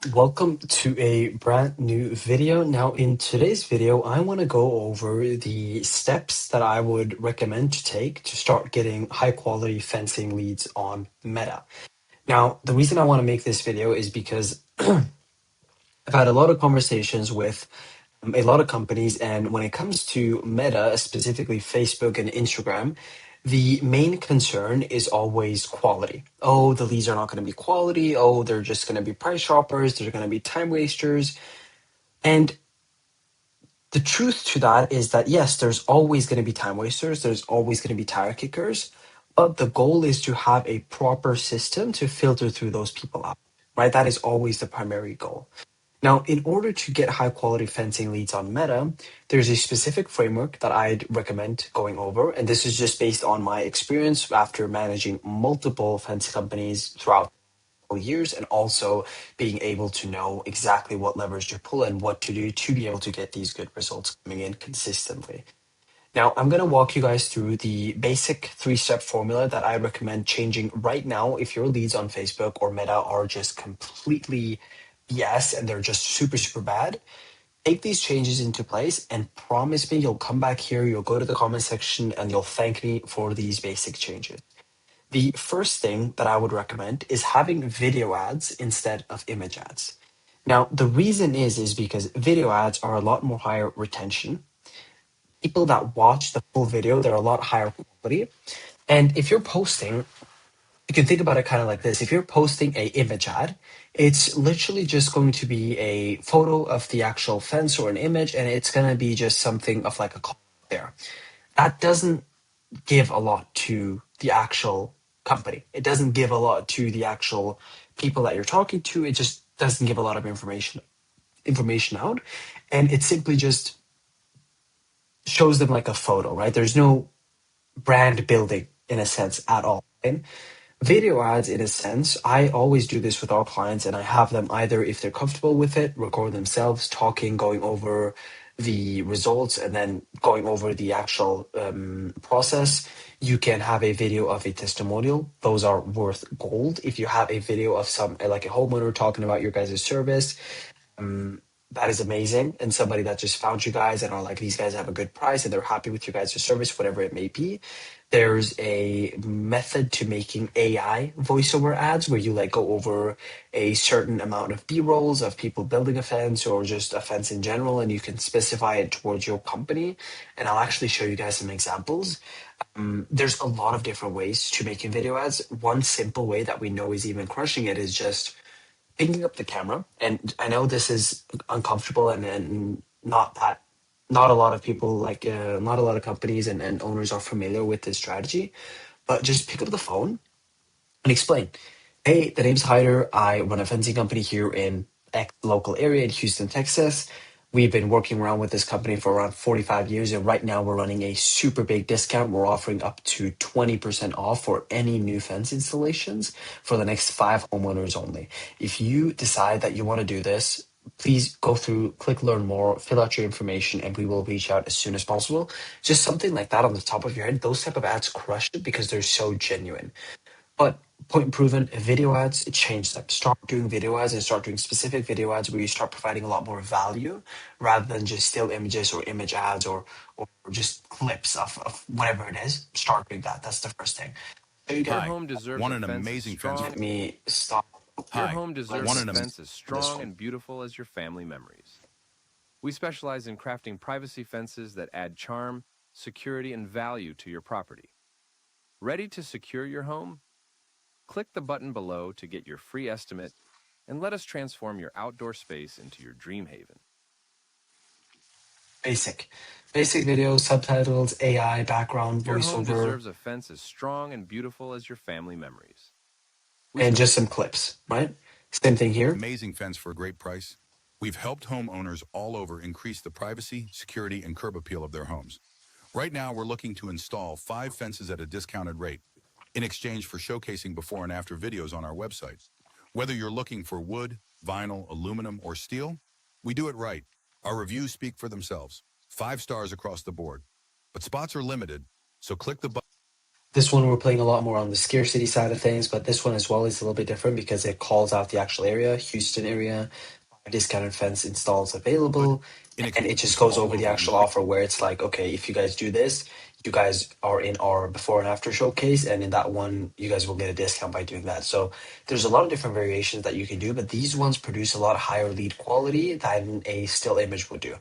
Welcome to a brand new video. Now, in today's video, I want to go over the steps that I would recommend to take to start getting high quality fencing leads on Meta. Now, the reason I want to make this video is because I've had a lot of conversations with a lot of companies, and when it comes to Meta, specifically Facebook and Instagram, the main concern is always quality. Oh, the leads are not going to be quality. Oh, they're just going to be price shoppers. They're going to be time wasters. And the truth to that is that, yes, there's always going to be time wasters. There's always going to be tire kickers. But the goal is to have a proper system to filter through those people out, right? That is always the primary goal. Now, in order to get high quality fencing leads on Meta, there's a specific framework that I'd recommend going over. And this is just based on my experience after managing multiple fence companies throughout years, and also being able to know exactly what levers to pull and what to do to be able to get these good results coming in consistently. Now, I'm going to walk you guys through the basic three-step formula that I recommend changing right now if your leads on Facebook or Meta are just completely BS and they're just super, super bad. Take these changes into place and promise me you'll come back here, you'll go to the comment section, and you'll thank me for these basic changes. The first thing that I would recommend is having video ads instead of image ads. Now, the reason is because video ads are a lot more higher retention. People that watch the full video, they're a lot higher quality. And if you're posting, you can think about it kind of like this. If you're posting a image ad, it's literally just going to be a photo of the actual fence or an image, and it's going to be just something of like a call there. That doesn't give a lot to the actual company. It doesn't give a lot to the actual people that you're talking to. It just doesn't give a lot of information out. And it simply just shows them like a photo, right? There's no brand building in a sense at all. And video ads, in a sense, I always do this with all clients, and I have them either, if they're comfortable with it, record themselves talking, going over the results, and then going over the actual process. You can have a video of a testimonial. Those are worth gold. If you have a video of some, like a homeowner talking about your guys' service, that is amazing. And somebody that just found you guys and are like, these guys have a good price and they're happy with your guys' service, whatever it may be. There's a method to making AI voiceover ads where you like go over a certain amount of B-rolls of people building a fence or just a fence in general, and you can specify it towards your company. And I'll actually show you guys some examples. There's a lot of different ways to making video ads. One simple way that we know is even crushing it is just picking up the camera. And I know this is uncomfortable, and not a lot of people not a lot of companies and owners are familiar with this strategy, but just pick up the phone and explain, hey, the name's Hyder. I run a fencing company here in X local area in Houston, Texas. We've been working around with this company for around 45 years, and right now we're running a super big discount. We're offering up to 20% off for any new fence installations for the next 5 homeowners only. If you decide that you want to do this, please go through, click learn more, fill out your information, and we will reach out as soon as possible. Just something like that on the top of your head. Those type of ads crush it because they're so genuine. But point proven, video ads, it changed them. Start doing video ads and start doing specific video ads where you start providing a lot more value rather than just still images or image ads or just clips of whatever it is. Start doing that. That's the first thing. So you Your guys, home deserves Want a an fence as amazing fence? strong. let me stop. Your Hi. home deserves Want a an am- fence as strong and beautiful as your family memories. We specialize in crafting privacy fences that add charm, security, and value to your property. Ready to secure your home? Click the button below to get your free estimate and let us transform your outdoor space into your dream haven. Basic video, subtitles, AI, background, Your home voiceover, deserves a fence as strong and beautiful as your family memories. and just some clips, right? Same thing here. Amazing fence for a great price. We've helped homeowners all over increase the privacy, security, and curb appeal of their homes. Right now, we're looking to install 5 fences at a discounted rate in exchange for showcasing before and after videos on our website. Whether you're looking for wood, vinyl, aluminum, or steel, we do it right. Our reviews speak for themselves. 5 stars across the board. But spots are limited, so click the button. This one we're playing a lot more on the scarcity side of things, but this one as well is a little bit different because it calls out the actual area, Houston area, discounted fence installs available, and it just goes over the actual offer where it's like, okay, if you guys do this, you guys are in our before and after showcase, and in that one, you guys will get a discount by doing that. So there's a lot of different variations that you can do, but these ones produce a lot higher lead quality than a still image would do.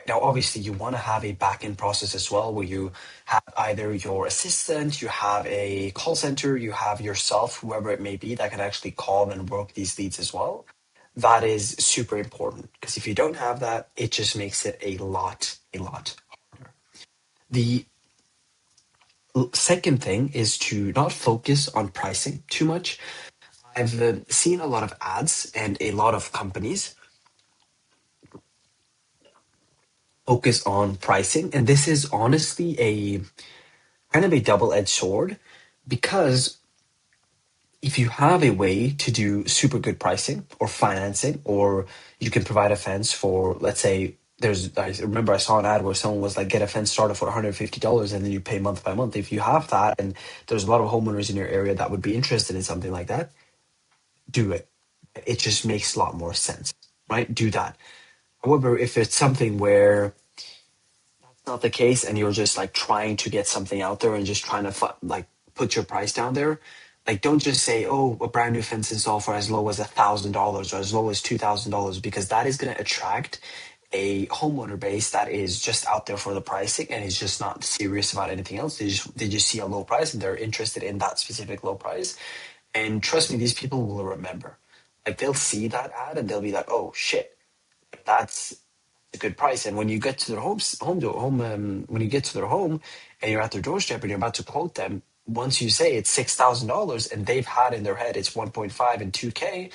Now, obviously, you want to have a back-end process as well where you have either your assistant, you have a call center, you have yourself, whoever it may be, that can actually call and work these leads as well. That is super important because if you don't have that, it just makes it a lot harder. The second thing is to not focus on pricing too much. I've seen a lot of ads and a lot of companies focus on pricing, and this is honestly a kind of a double-edged sword because if you have a way to do super good pricing or financing, or you can provide a fence for, let's say, I remember I saw an ad where someone was like, get a fence started for $150 and then you pay month by month. If you have that, and there's a lot of homeowners in your area that would be interested in something like that, do it. It just makes a lot more sense, right? Do that. However, if it's something where not the case and you're just like trying to get something out there and just trying to like put your price down there, like don't just say, oh, a brand new fence install for as low as $1,000 or as low as $2,000, because that is going to attract a homeowner base that is just out there for the pricing and is just not serious about anything else. They just see a low price and they're interested in that specific low price. And trust me, these people will remember. Like they'll see that ad and they'll be like, oh shit, that's a good price. And when you get to their when you get to their home and you're at their doorstep and you're about to quote them, once you say it's $6,000 and they've had in their head it's 1.5 and 2K,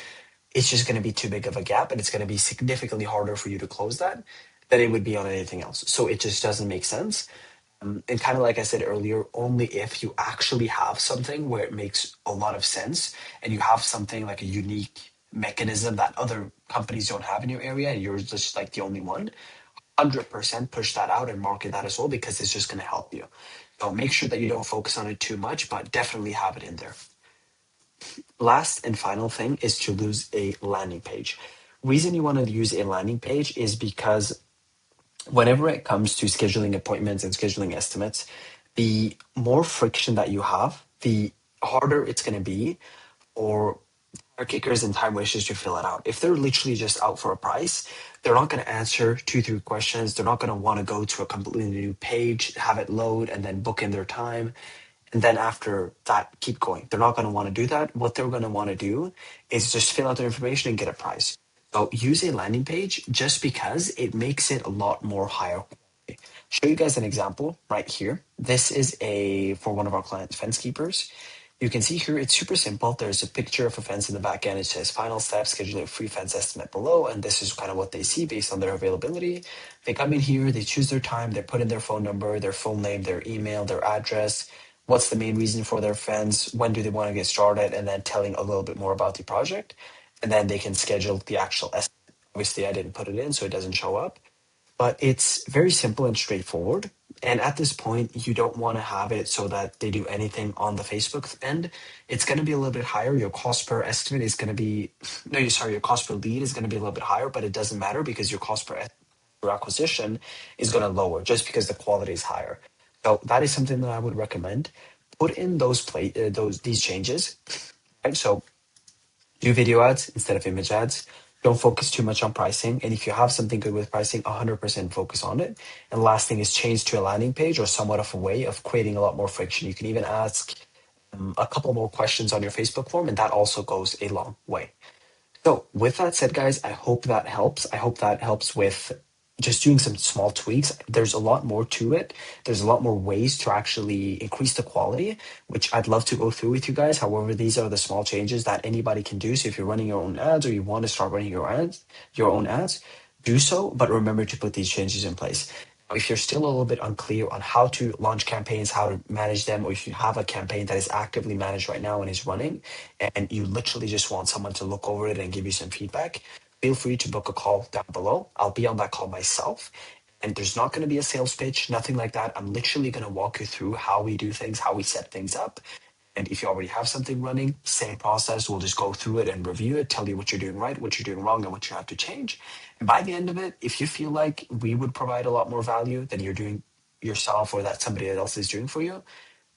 it's just going to be too big of a gap and it's going to be significantly harder for you to close that than it would be on anything else. So it just doesn't make sense. And kind of like I said earlier, only if you actually have something where it makes a lot of sense and you have something like a unique mechanism that other companies don't have in your area and you're just like the only one, 100% push that out and market that as well because it's just going to help you. So make sure that you don't focus on it too much, but definitely have it in there. Last and final thing is to use a landing page. Reason you want to use a landing page is because whenever it comes to scheduling appointments and scheduling estimates, the more friction that you have, the harder it's going to be for tire kickers and time wasters to fill it out. If they're literally just out for a price, they're not going to answer 2, 3 questions. They're not going to want to go to a completely new page, have it load, and then book in their time. And then after that, keep going. They're not going to want to do that. What they're going to want to do is just fill out their information and get a price. So use a landing page just because it makes it a lot more higher. Show you guys an example right here. This is a for one of our clients, fence keepers. You can see here it's super simple. There's a picture of a fence in the back end. It says final step, schedule a free fence estimate below. And this is kind of what they see based on their availability. They come in here, they choose their time, they put in their phone number, their full name, their email, their address, what's the main reason for their fence, when do they want to get started, and then telling a little bit more about the project. And then they can schedule the actual estimate. Obviously, I didn't put it in, so it doesn't show up. But it's very simple and straightforward. And at this point, you don't want to have it so that they do anything on the Facebook end. It's going to be a little bit higher. Your cost per estimate is going to be, no, sorry, your cost per lead is going to be a little bit higher, but it doesn't matter because your cost per acquisition is going to lower just because the quality is higher. So that is something that I would recommend. Put in these changes. Right? So do video ads instead of image ads. Don't focus too much on pricing. And if you have something good with pricing, 100% focus on it. And the last thing is change to a landing page or somewhat of a way of creating a lot more friction. You can even ask a couple more questions on your Facebook form, and that also goes a long way. So, with that said, guys, I hope that helps. I hope that helps with just doing some small tweaks. There's a lot more to it. There's a lot more ways to actually increase the quality, which I'd love to go through with you guys. However, these are the small changes that anybody can do. So, if you're running your own ads or you want to start running your own ads, do so. But remember to put these changes in place. If you're still a little bit unclear on how to launch campaigns, how to manage them, or if you have a campaign that is actively managed right now and is running, and you literally just want someone to look over it and give you some feedback, feel free to book a call down below. I'll be on that call myself. And there's not going to be a sales pitch, nothing like that. I'm literally going to walk you through how we do things, how we set things up. And if you already have something running, same process. We'll just go through it and review it, tell you what you're doing right, what you're doing wrong, and what you have to change. And by the end of it, if you feel like we would provide a lot more value than you're doing yourself or that somebody else is doing for you,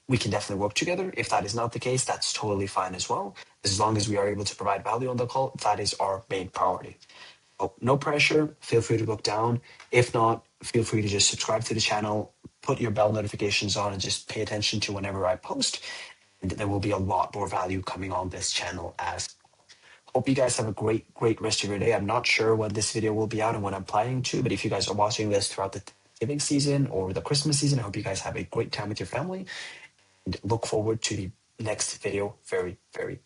we can definitely work together. If that is not the case, that's totally fine as well. As long as we are able to provide value on the call, that is our main priority. So no pressure. Feel free to book down. If not, feel free to just subscribe to the channel, put your bell notifications on, and just pay attention to whenever I post. And there will be a lot more value coming on this channel as hope you guys have a great rest of your day. I'm not sure when this video will be out and when I'm planning to, but if you guys are watching this throughout the Thanksgiving season or the Christmas season, I hope you guys have a great time with your family and look forward to the next video very soon.